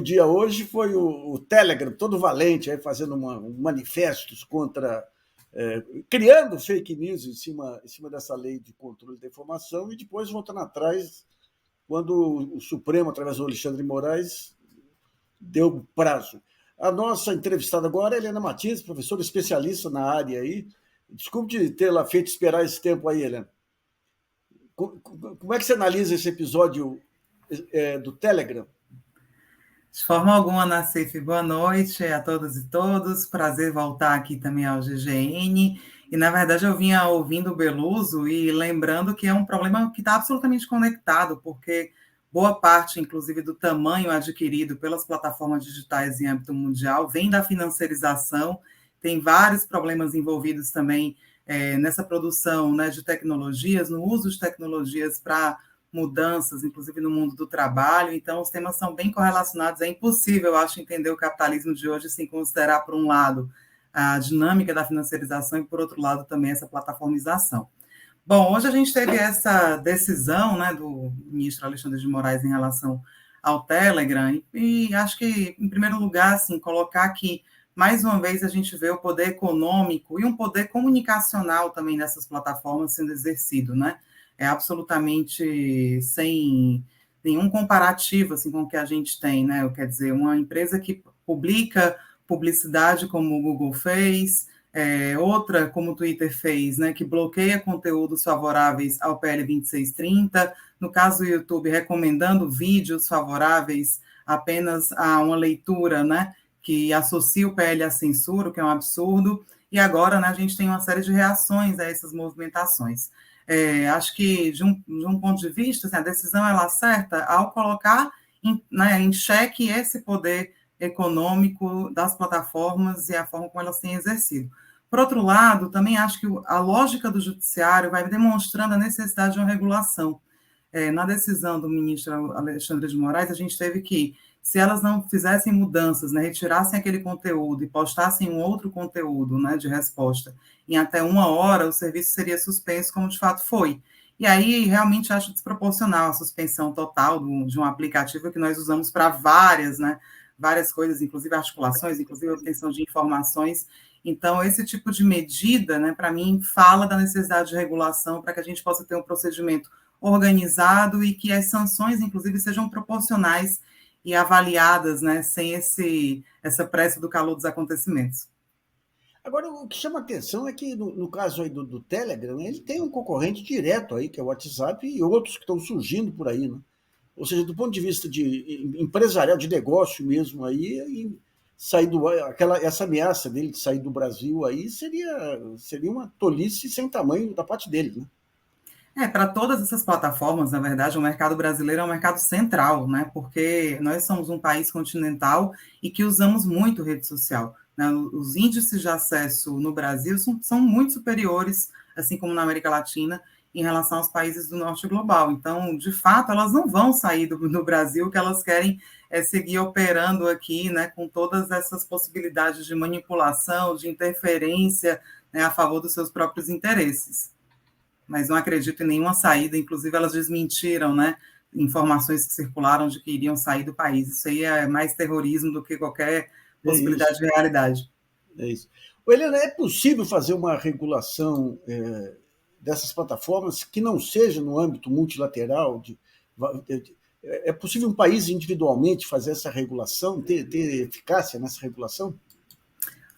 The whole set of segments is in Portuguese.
O dia hoje foi o Telegram, todo valente, aí fazendo manifestos contra, criando fake news em cima dessa lei de controle da informação e depois voltando atrás quando o Supremo, através do Alexandre de Moraes, deu prazo. A nossa entrevistada agora é Helena Martins, professora especialista na área aí. Desculpe de tê-la feito esperar esse tempo aí, Helena. Como é que você analisa esse episódio do Telegram? De forma alguma, Nassif, boa noite a todas e todos. Prazer voltar aqui também ao GGN. E, na verdade, eu vinha ouvindo o Beluso e lembrando que é um problema que está absolutamente conectado, porque boa parte, inclusive, do tamanho adquirido pelas plataformas digitais em âmbito mundial vem da financiarização. Tem vários problemas envolvidos também nessa produção, né, de tecnologias, no uso de tecnologias para mudanças, inclusive no mundo do trabalho. Então, os temas são bem correlacionados. É impossível, eu acho, entender o capitalismo de hoje sem considerar, por um lado, a dinâmica da financiarização e, por outro lado, também essa plataformização. Bom, hoje a gente teve essa decisão, né, do ministro Alexandre de Moraes em relação ao Telegram e acho que, em primeiro lugar, assim, colocar que, mais uma vez, a gente vê o poder econômico e um poder comunicacional também nessas plataformas sendo exercido, né? É absolutamente sem nenhum comparativo assim, com o que a gente tem, né? Quer dizer, uma empresa que publica publicidade como o Google fez, outra como o Twitter fez, né, que bloqueia conteúdos favoráveis ao PL 2630, no caso do YouTube, recomendando vídeos favoráveis apenas a uma leitura, né, que associa o PL à censura, o que é um absurdo, e agora, né, a gente tem uma série de reações a essas movimentações. Acho que, de um ponto de vista, assim, a decisão ela acerta ao colocar em xeque esse poder econômico das plataformas e a forma como elas têm exercido. Por outro lado, também acho que a lógica do judiciário vai demonstrando a necessidade de uma regulação. Na decisão do ministro Alexandre de Moraes, a gente teve que, se elas não fizessem mudanças, né, retirassem aquele conteúdo e postassem um outro conteúdo, né, de resposta, em até 1 hora, o serviço seria suspenso, como de fato foi. E aí, realmente, acho desproporcional a suspensão total de um aplicativo que nós usamos para várias coisas, inclusive articulações, inclusive obtenção de informações. Então, esse tipo de medida, né, para mim, fala da necessidade de regulação para que a gente possa ter um procedimento organizado e que as sanções, inclusive, sejam proporcionais e avaliadas, né, sem essa pressa do calor dos acontecimentos. Agora, o que chama atenção é que, no caso aí do Telegram, ele tem um concorrente direto aí, que é o WhatsApp, e outros que estão surgindo por aí, né? Ou seja, do ponto de vista de empresarial, de negócio mesmo aí, essa ameaça dele de sair do Brasil aí seria uma tolice sem tamanho da parte dele, né? Para todas essas plataformas, na verdade, o mercado brasileiro é um mercado central, né? Porque nós somos um país continental e que usamos muito rede social, né? Os índices de acesso no Brasil são muito superiores, assim como na América Latina, em relação aos países do norte global. Então, de fato, elas não vão sair do Brasil, o que elas querem é seguir operando aqui, né, com todas essas possibilidades de manipulação, de interferência, né, a favor dos seus próprios interesses. Mas não acredito em nenhuma saída, inclusive elas desmentiram, né, informações que circularam de que iriam sair do país. Isso aí é mais terrorismo do que qualquer possibilidade de realidade. É isso. Helena, é possível fazer uma regulação dessas plataformas que não seja no âmbito multilateral? É possível um país individualmente fazer essa regulação, ter eficácia nessa regulação?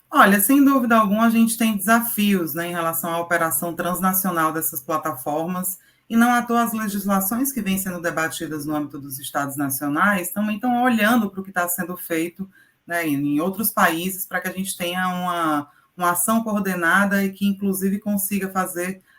Olha, sem dúvida alguma, a gente tem desafios, né, em relação à operação transnacional dessas plataformas, e não à toa as legislações que vêm sendo debatidas no âmbito dos estados nacionais também estão olhando para o que está sendo feito, né, em outros países, para que a gente tenha uma ação coordenada e que, inclusive, consiga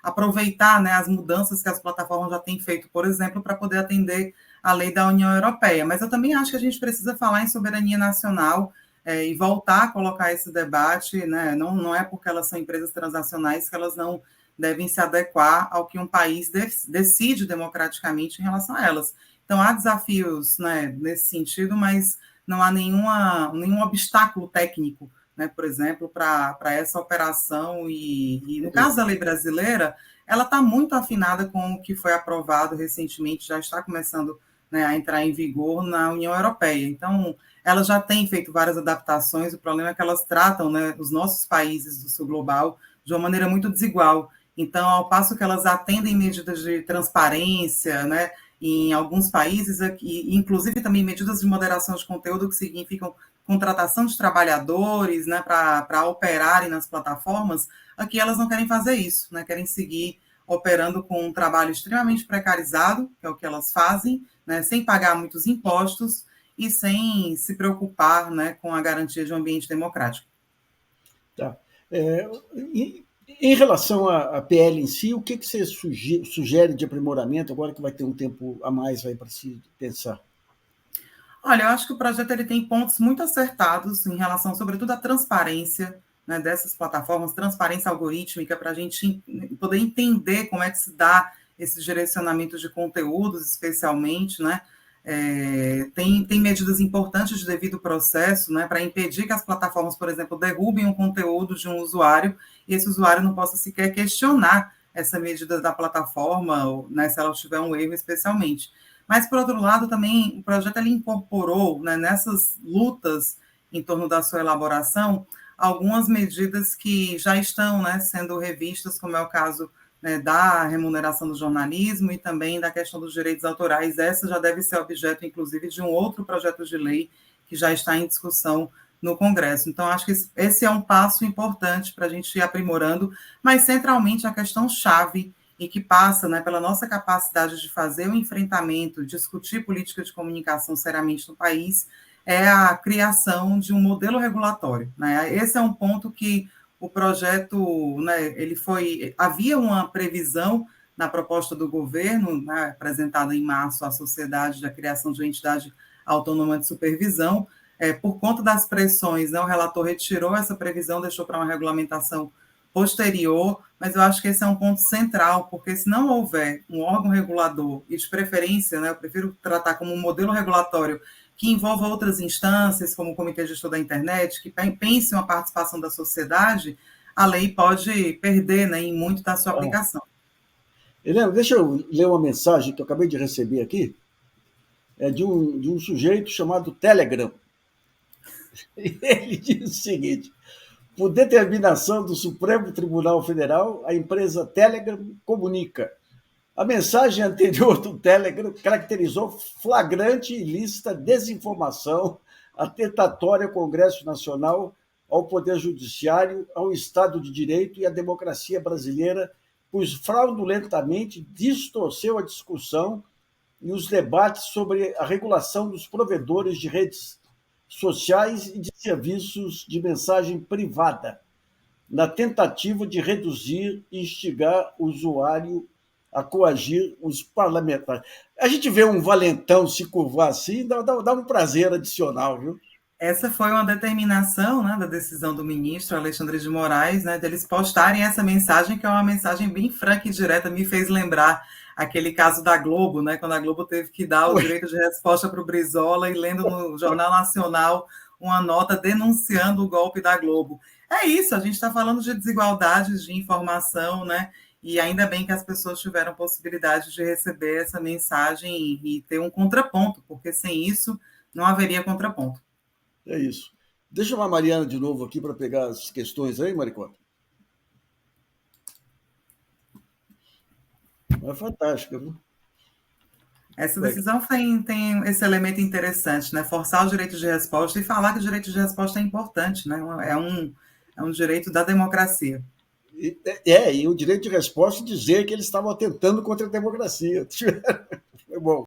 aproveitar, né, as mudanças que as plataformas já têm feito, por exemplo, para poder atender a lei da União Europeia. Mas eu também acho que a gente precisa falar em soberania nacional, e voltar a colocar esse debate, né? Não é porque elas são empresas transnacionais que elas não devem se adequar ao que um país decide democraticamente em relação a elas. Então, há desafios, né, nesse sentido, mas não há nenhum obstáculo técnico, né, por exemplo, para essa operação. E no caso da lei brasileira, ela está muito afinada com o que foi aprovado recentemente, já está começando, né, a entrar em vigor na União Europeia. Então, ela já tem feito várias adaptações, o problema é que elas tratam, né, os nossos países do sul global de uma maneira muito desigual. Então, ao passo que elas atendem medidas de transparência, né, em alguns países, inclusive também medidas de moderação de conteúdo que significam contratação de trabalhadores, né, para operarem nas plataformas, aqui elas não querem fazer isso, né, querem seguir operando com um trabalho extremamente precarizado, que é o que elas fazem, né, sem pagar muitos impostos e sem se preocupar, né, com a garantia de um ambiente democrático. Tá. Em relação à PL em si, o que você sugere de aprimoramento, agora que vai ter um tempo a mais para se pensar? Olha, eu acho que o projeto ele tem pontos muito acertados em relação, sobretudo, à transparência, né, dessas plataformas, transparência algorítmica, para a gente poder entender como é que se dá esse direcionamento de conteúdos, especialmente, né? Tem medidas importantes de devido processo, né, para impedir que as plataformas, por exemplo, derrubem o conteúdo de um usuário e esse usuário não possa sequer questionar essa medida da plataforma, né, se ela tiver um erro, especialmente. Mas, por outro lado, também o projeto ele incorporou, né, nessas lutas em torno da sua elaboração algumas medidas que já estão, né, sendo revistas, como é o caso, né, da remuneração do jornalismo e também da questão dos direitos autorais. Essa já deve ser objeto, inclusive, de um outro projeto de lei que já está em discussão no Congresso. Então, acho que esse é um passo importante para a gente ir aprimorando, mas centralmente a questão-chave e que passa, né, pela nossa capacidade de fazer o enfrentamento, discutir política de comunicação seriamente no país, é a criação de um modelo regulatório, né? Esse é um ponto que o projeto, né, havia uma previsão na proposta do governo, né, apresentada em março à sociedade da criação de uma entidade autônoma de supervisão, por conta das pressões, né, o relator retirou essa previsão, deixou para uma regulamentação posterior, mas eu acho que esse é um ponto central, porque se não houver um órgão regulador, e de preferência, né, eu prefiro tratar como um modelo regulatório que envolva outras instâncias, como o Comitê Gestor da Internet, que pense uma participação da sociedade, a lei pode perder, né, em muito da sua aplicação. Helena, deixa eu ler uma mensagem que eu acabei de receber aqui, de um sujeito chamado Telegram. E ele diz o seguinte: por determinação do Supremo Tribunal Federal, a empresa Telegram comunica. A mensagem anterior do Telegram caracterizou flagrante e ilícita desinformação, atentatória ao Congresso Nacional, ao Poder Judiciário, ao Estado de Direito e à democracia brasileira, pois fraudulentamente distorceu a discussão e os debates sobre a regulação dos provedores de redes sociais e de serviços de mensagem privada, na tentativa de reduzir e instigar o usuário a coagir os parlamentares. A gente vê um valentão se curvar assim, dá um prazer adicional, viu? Essa foi uma determinação, né, da decisão do ministro Alexandre de Moraes, né, deles postarem essa mensagem, que é uma mensagem bem franca e direta, me fez lembrar aquele caso da Globo, né, quando a Globo teve que dar o direito de resposta para o Brizola e lendo no Jornal Nacional uma nota denunciando o golpe da Globo. É isso, a gente está falando de desigualdades de informação, né, e ainda bem que as pessoas tiveram possibilidade de receber essa mensagem e ter um contraponto, porque sem isso não haveria contraponto. É isso. Deixa eu chamar a Mariana de novo aqui para pegar as questões aí, Maricota. É fantástica, viu? Essa decisão tem esse elemento interessante, né? Forçar o direito de resposta e falar que o direito de resposta é importante, né? É um direito da democracia. E o direito de resposta dizer que eles estavam atentando contra a democracia.